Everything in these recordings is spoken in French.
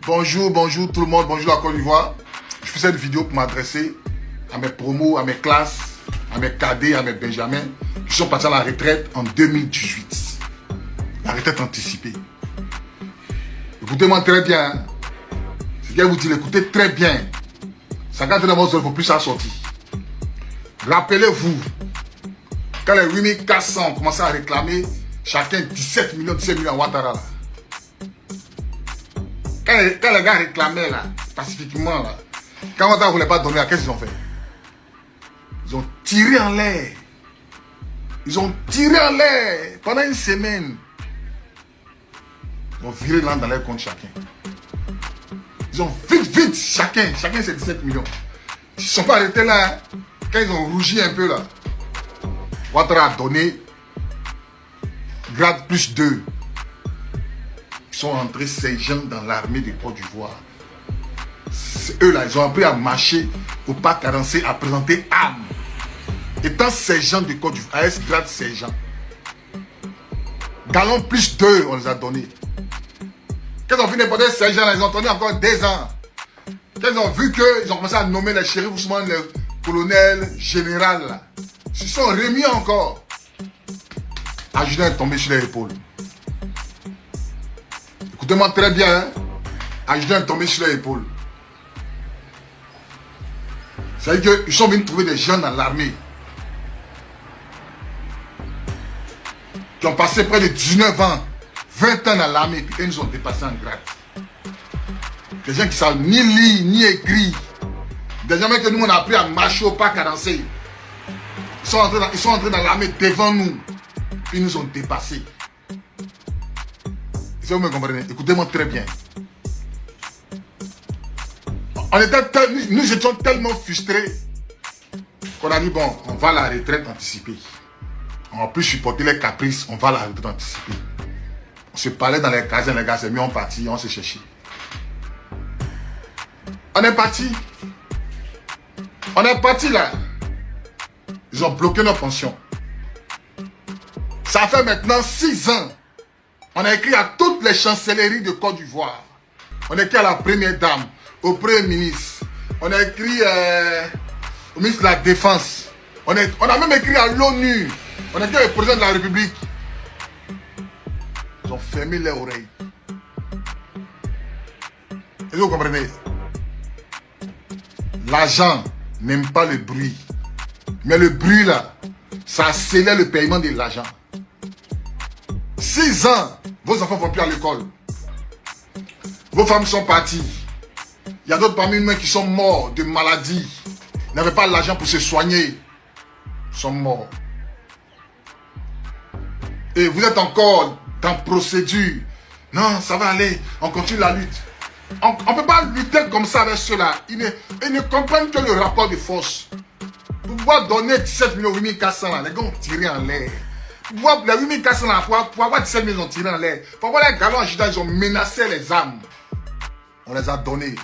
Bonjour tout le monde, bonjour la Côte d'Ivoire. Je fais cette vidéo pour m'adresser à mes promos, à mes classes, à mes cadets, à mes benjamins qui sont partis à la retraite en 2018. La retraite anticipée. Écoutez-moi très bien. Hein. Ce que je vous dis, écoutez très bien. 50 ans, il ne faut plus ça sortir. Rappelez-vous, quand les 8400 ont commencé à réclamer chacun 17 millions à Ouattara. Là. Quand les gars réclamaient là, pacifiquement, là, quand Ouattara ne voulait pas donner, qu'est-ce qu'ils ont fait? Ils ont tiré en l'air. Ils ont tiré en l'air pendant une semaine. Ils ont viré l'an dans leur compte chacun. Ils ont vite, chacun c'est 17 millions. Ils ne sont pas arrêtés là. Hein. Quand ils ont rougi un peu là, Ouattara a donné grade plus 2. Ils sont entrés ces gens dans l'armée de Côte d'Ivoire. Eux là, ils ont appris à marcher au pas carencé, à présenter armes. Étant sergent de Côte d'Ivoire, AS grade sergent. Galon plus 2, on les a donnés. Quand ils ont fini de ces gens là, ils ont donné encore 2 ans. Quand ils ont vu qu'ils ont commencé à nommer les shérifs Ousmane, les colonels, général là, ils se sont remis encore. Adjudant est tombé sur les épaules. Écoutez-moi très bien, hein? Adjudant est tombé sur les épaules. C'est-à-dire qu'ils sont venus trouver des gens dans l'armée qui ont passé près de 19 ans, 20 ans dans l'armée, puis ils nous ont dépassé en grade. Des gens qui ne savent ni lire, ni écrire. Des gens que nous on a appris à marcher au pas carencé. Ils sont entrés dans l'armée devant nous, puis ils nous ont dépassés. Est-ce que vous me comprenez? Écoutez-moi très bien. Nous étions tellement frustrés qu'on a dit bon, on va à la retraite anticipée. On va plus supporter les caprices, on va à la retraite anticipée. On se parlait dans les casins, les gars, c'est mieux, on partit, on se cherchait. On est parti. On est parti là. Ils ont bloqué nos pensions. Ça fait maintenant 6 ans. On a écrit à toutes les chancelleries de Côte d'Ivoire. On a écrit à la première dame, au premier ministre. On a écrit au ministre de la Défense. On a même écrit à l'ONU. On a écrit au président de la République. Ils ont fermé les oreilles. Est-ce que vous comprenez? L'argent n'aime pas le bruit. Mais le bruit là, ça accélère le paiement de l'argent. 6 ans, vos enfants ne vont plus à l'école. Vos femmes sont parties. Il y a d'autres parmi nous qui sont morts de maladie. Ils n'avaient pas l'argent pour se soigner. Ils sont morts. Et vous êtes encore dans procédure. Non, ça va aller. On continue la lutte. On ne peut pas lutter comme ça avec ceux-là. Ils ne comprennent que le rapport de force. Pour pouvoir donner 17 millions 8400 là, les gars ont tiré en l'air. Pour pouvoir les 8400 là, pour avoir 17 millions, ils ont tiré en l'air. Pour avoir les galons en Juda, ils ont menacé les armes. On les a donnés.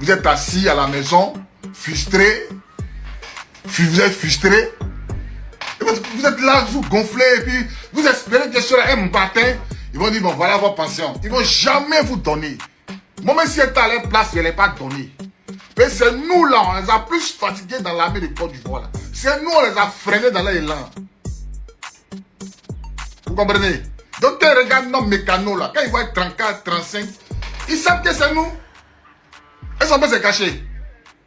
Vous êtes assis à la maison, frustrés. Vous êtes frustrés. Vous êtes là, vous gonflez, et puis vous espérez que ceux-là un matin, ils vont dire, bon, voilà vos pensions. Ils ne vont jamais vous donner. Moi, même si j'étais à leur place, je ne l'ai pas donné. Mais c'est nous là, on les a plus fatigués dans l'armée de Côte d'Ivoire. C'est nous, on les a freinés dans l'élan. Vous comprenez? Donc, quand ils regardent nos mécanos là, quand ils voient 34, 35, ils savent que c'est nous. Ils sont pas se cacher.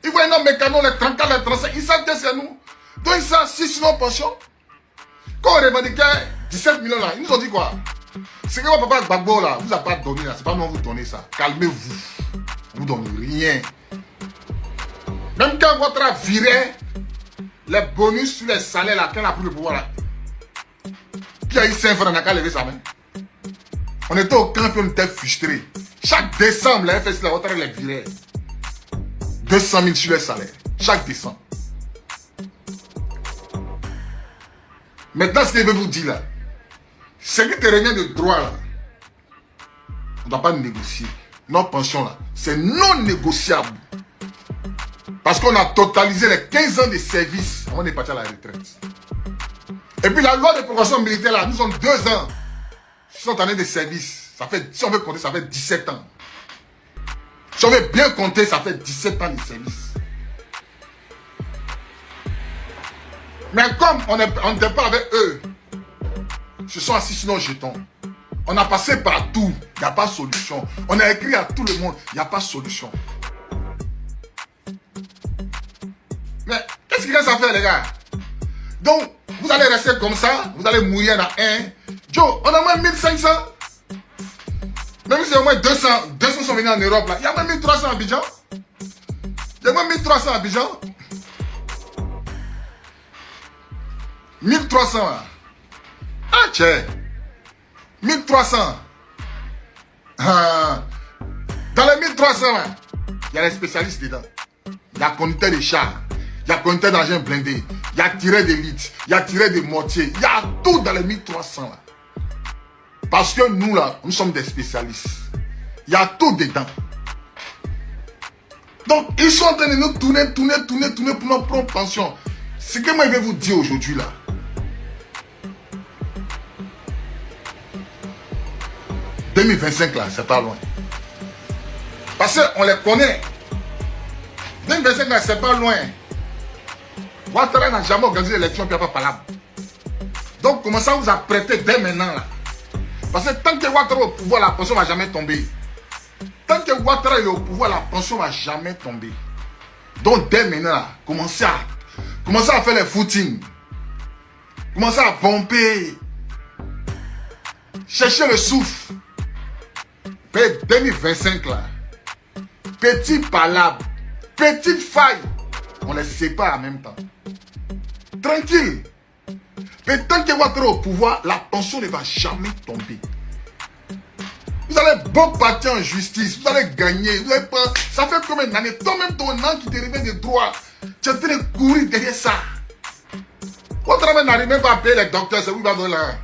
Ils voient nos mécanos, les 34, les 35, ils savent que c'est nous. Donc, ils sont assis sur nos pensions. Quand on revendiquait 17 millions là, ils nous ont dit quoi? C'est que votre papa Gbagbo là, vous a pas donné là, c'est pas nous vous donner ça. Calmez-vous. Vous ne donnez rien. Même quand votre virait les bonus sur les salaires là, quand on a pris le pouvoir là, qui a eu 5 francs, on n'a qu'à lever sa main. On était au camp et on était frustrés. Chaque décembre, la FS, la retraite les virait 200 000 sur les salaires. Chaque décembre. Maintenant, ce que je veux vous dire là, c'est que tu reviens de droit là. On ne doit pas négocier. Nos pensions là, c'est non négociable. Parce qu'on a totalisé les 15 ans de service avant de partir à la retraite. Et puis la loi de progression militaire là, nous sommes 2 ans. 60 années de service. Ça fait, si on veut compter, ça fait 17 ans. Si on veut bien compter, ça fait 17 ans de service. Mais comme on n'était pas avec eux, ils se sont assis sur nos jetons. On a passé partout, il n'y a pas de solution. On a écrit à tout le monde, il n'y a pas de solution. Mais qu'est-ce qu'il reste à faire, les gars? Donc, vous allez rester comme ça, vous allez mourir dans un. Joe, on a moins 1500. Même si il y a au moins 200 sont venus en Europe, là. Il y a moins 1300 à Abidjan. Il y a moins 1300 à Abidjan. 1300 là. Ah, tiens. 1300. Ah. Dans les 1300 là, il y a les spécialistes dedans. Il y a conducteur de chars. Il y a conducteur d'engins blindés. Il y a tireur d'élite. Il y a tireur de mortier. Il y a tout dans les 1300 là. Parce que nous là, nous sommes des spécialistes. Il y a tout dedans. Donc, ils sont en train de nous tourner pour notre propre pension. Ce que moi je vais vous dire aujourd'hui là. « 2025 là, c'est pas loin. Parce qu'on les connaît. 2025 là, c'est pas loin. Ouattara n'a jamais organisé l'élection puis il n'y a pas palable. Donc, commencez à vous apprêter dès maintenant là. Parce que tant que Ouattara est au pouvoir, la pension ne va jamais tomber. Tant que Ouattara est au pouvoir, la pension ne va jamais tomber. Donc, dès maintenant là, commencez à faire les footings. Commencez à pomper. Cherchez le souffle. 2025 là, petit palabre, petite faille, on les sépare en même temps. Tranquille. Mais tant que Ouattara est au pouvoir, la pension ne va jamais tomber. Vous allez beau partir en justice, vous allez gagner. Vous allez pas... Ça fait combien d'années? Toi-même, ton an qui te revient de droit, tu es en train de courir derrière ça. Ouattara n'arrive même pas à payer les docteurs, c'est où il va donner là.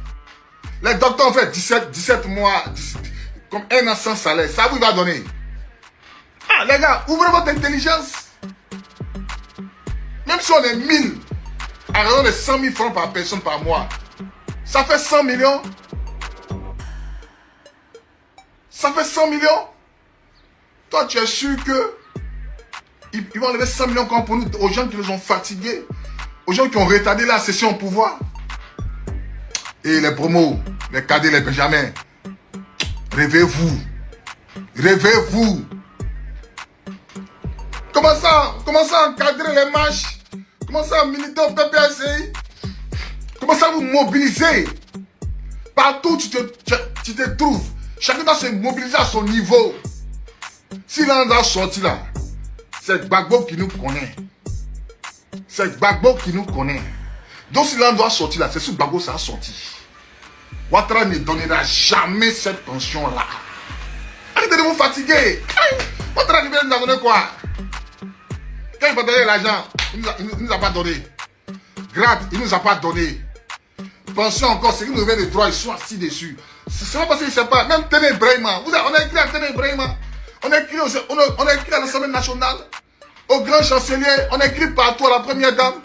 Les docteurs ont fait 17 mois, comme un an sans salaire. Ça vous va donner. Ah les gars, ouvrez votre intelligence. Même si on est 1000, à raison de 100 000 francs par personne par mois, ça fait 100 millions. Ça fait 100 millions. Toi, tu es sûr que ils vont enlever 100 millions comme pour nous, aux gens qui nous ont fatigués, aux gens qui ont retardé la session au pouvoir. Et les promos, les cadets, les benjamins, rêvez-vous. Rêvez-vous. Commencez à encadrer les marches. Commencez à militer au PPSI. Commencez à vous mobiliser. Partout où tu te trouves. Chacun doit se mobiliser à son niveau. Si l'un doit sortir là, c'est Gbagbo qui nous connaît. C'est Gbagbo qui nous connaît. Donc si l'un doit sortir là, c'est sur Gbagbo ça a sorti. Ouattara ne donnera jamais cette pension-là. Arrêtez de vous fatiguer. Ouattara ne nous a donné quoi? Quand il va donner l'argent, il ne nous a pas donné. Grade, il ne nous a pas donné. Pension encore, c'est qu'ils nous donnent des droits, ils sont assis dessus. C'est pas parce qu'ils ne savent pas. Même Téné Brahima. On a écrit à Téné Brahima. On a écrit à l'Assemblée nationale, au grand chancelier, on a écrit partout à la première dame.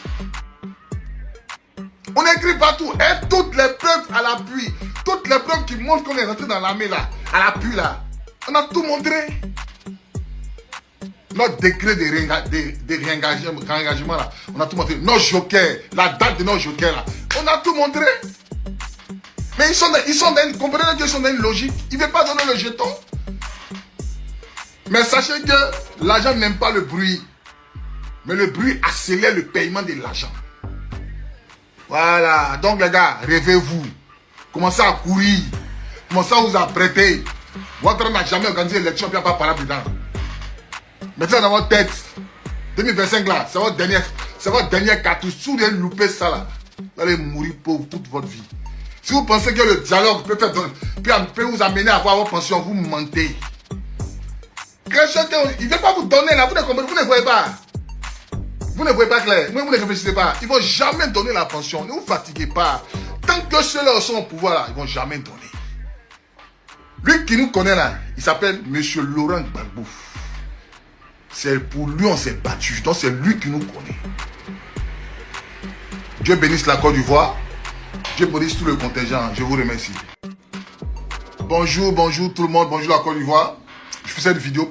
On a écrit partout. Et toutes les preuves à l'appui. Toutes les preuves qui montrent qu'on est rentré dans l'armée là, à l'appui là. On a tout montré. Notre décret de réengagement là, on a tout montré. Nos jokers, la date de nos jokers là, on a tout montré. Mais comprenez qu'ils sont dans une logique. Ils ne veulent pas donner le jeton. Mais sachez que l'argent n'aime pas le bruit. Mais le bruit accélère le paiement de l'argent. Voilà. Donc les gars, rêvez-vous. Commencez à courir. Commencez à vous apprêter. Ouattara n'a jamais organisé l'élection, puis il n'y a pas parlé dedans. Mettez ça dans votre tête. 2025 là, c'est votre dernière cartouche. Si vous allez louper ça là, vous allez mourir pauvre toute votre vie. Si vous pensez que le dialogue peut vous amener à avoir votre pension, vous mentez. Il ne veut pas vous donner là, vous ne voyez pas. Vous ne voyez pas clair, vous ne réfléchissez pas. Ils ne vont jamais donner la pension, ne vous fatiguez pas. Tant que ceux-là sont au pouvoir là, ils ne vont jamais donner. Lui qui nous connaît là, il s'appelle M. Laurent Gbagbo. C'est pour lui on s'est battu, donc c'est lui qui nous connaît. Dieu bénisse la Côte d'Ivoire. Dieu bénisse tout le contingent. Je vous remercie. Bonjour tout le monde. Bonjour la Côte d'Ivoire. Je fais cette vidéo.